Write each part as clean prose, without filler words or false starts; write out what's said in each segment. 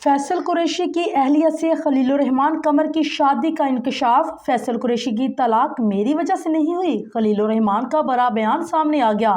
फैसल कुरैशी की एहलिया से खलीलुर रहमान कमर की शादी का इंकशाफ। फैसल कुरैशी की तलाक मेरी वजह से नहीं हुई, खलीलुर रहमान का बड़ा बयान सामने आ गया।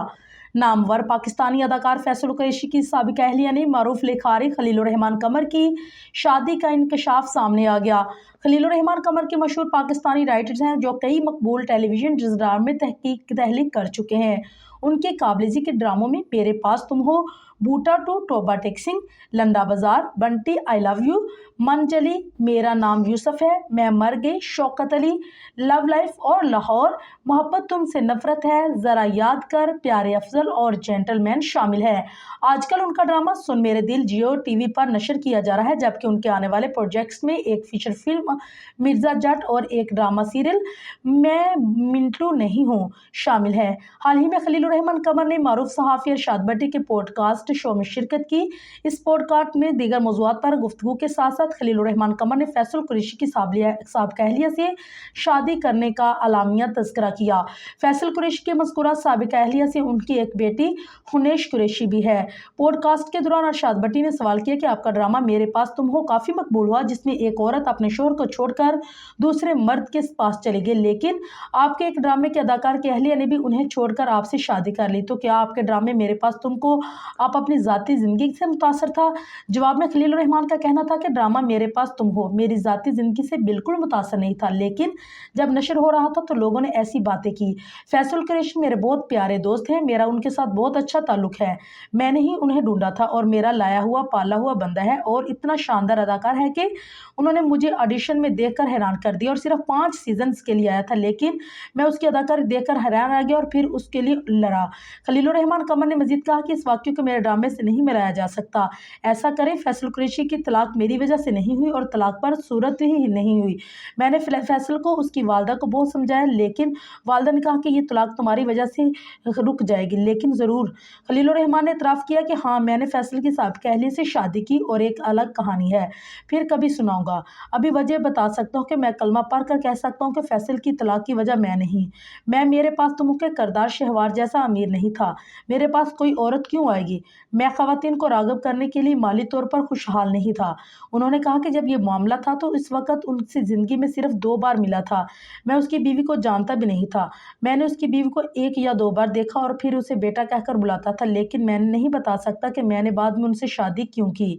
नामवर पाकिस्तानी अदाकार फैसल कुरैशी की साबिक एहलिया ने मारूफ लिखारी खलीलुर रहमान कमर की शादी का इंकशाफ सामने आ गया। खलीलुर रहमान कमर के मशहूर पाकिस्तानी राइटर्स हैं जो कई मकबूल टेलीविजन ड्रामे में तहलीक कर चुके हैं। उनके काबिल ज़िक्र ड्रामों में मेरे पास तुम हो, बूटा टू टोबा टेक्सिंग, लंडा बाजार, बंटी, आई लव यू, मनचली, मेरा नाम यूसुफ है, मैं मर गई, शौकत अली, लव लाइफ और लाहौर, मोहब्बत तुमसे नफरत है, ज़रा याद कर, प्यारे अफजल और जेंटलमैन शामिल है। आजकल उनका ड्रामा सुन मेरे दिल जियो टीवी पर नशर किया जा रहा है, जबकि उनके आने वाले प्रोजेक्ट्स में एक फीचर फिल्म मिर्ज़ा जट और एक ड्रामा सीरियल मैं मिंटू नहीं हूँ शामिल है। हाल ही में खलीलुर रहमान कमर ने मारूफ सहाफ़ी अरशाद भट्टी के पॉडकास्ट शो में शिरकत की। इस पॉडकास्ट में दीगर मौज़ूआत पर गुफ्तगू के साथ साथ खलीलुर रहमान कमर ने फैसल कुरैशी की साबिक़ा एहलिया से शादी करने का अलामिया तज़किरा किया। फैसल कुरैशी के मज़कूरा साबिक़ा एहलिया से उनकी एक बेटी हुनैश कुरैशी भी है। पॉडकास्ट के दौरान अरशाद भट्टी ने सवाल किया कि आपका ड्रामा मेरे पास तुम हो काफ़ी मकबूल हुआ, जिसमें एक औरत अपने शोहर को छोड़कर दूसरे मर्द के पास चली गई, लेकिन आपके एक ड्रामे के अदाकार की एहलिया ने भी उन्हें छोड़कर आपसे शादी कर ली, तो क्या आपके ड्रामे मेरे पास तुमको आप अपनी ज़ाती ज़िंदगी से मुतासर था? जवाब में खलीलुर रहमान का कहना था कि ड्रामा मेरे पास तुम हो मेरी ज़ाती ज़िंदगी से बिल्कुल मुतासर नहीं था, लेकिन जब नशर हो रहा था तो लोगों ने ऐसी बातें की। फैसल कुरैशी मेरे बहुत प्यारे दोस्त हैं, मेरा उनके साथ बहुत अच्छा ताल्लुक है। मैंने ही उन्हें ढूंढा था और मेरा लाया हुआ पाला हुआ बंदा है और इतना शानदार अदाकार है कि उन्होंने मुझे ऑडिशन में देखकर हैरान कर दिया और सिर्फ 5 सीजन्स के लिए आया था, लेकिन मैं उसकी अदाकारी देखकर हैरान रह गया और फिर उसके लिए लड़ा। खलीलुर रहमान कमर ने मजीद कहा कि इस वाक़ये को मेरे ड्रामे से नहीं मिलाया जा सकता। ऐसा करें, फैसल कुरैशी की तलाक मेरी वजह से नहीं हुई और तलाक पर सूरत ही नहीं हुई। मैंने फैसल को उसकी वालदा को बहुत समझाया, लेकिन वालदा ने कहा कि ये तलाक तुम्हारी वजह से रुक जाएगी, लेकिन ज़रूर। खलीलुर रहमान ने इतराफ़ किया कि हाँ, मैंने फैसल की साबिक़ा एहलिया से शादी की और एक अलग कहानी है, फिर कभी सुनाऊंगा। अभी वजह बता सकता हूँ कि मैं कलमा पढ़ कर कह सकता हूँ कि फैसल की तलाक की वजह मैं नहीं। मेरे पास तुम के करदार शहवार जैसा अमीर नहीं था, मेरे पास कोई औरत क्यों आएगी? मैं ख़वातीन को राग़िब करने के लिए माली तौर पर खुशहाल नहीं था। उन्होंने कहा कि जब ये मामला था तो इस वक्त उनसे ज़िंदगी में सिर्फ 2 बार मिला था। मैं उसकी बीवी को जानता भी नहीं था। मैंने उसकी बीवी को 1 या 2 बार देखा और फिर उसे बेटा कहकर बुलाता था, लेकिन मैंने नहीं बता सकता कि मैंने बाद में उनसे शादी क्यों की।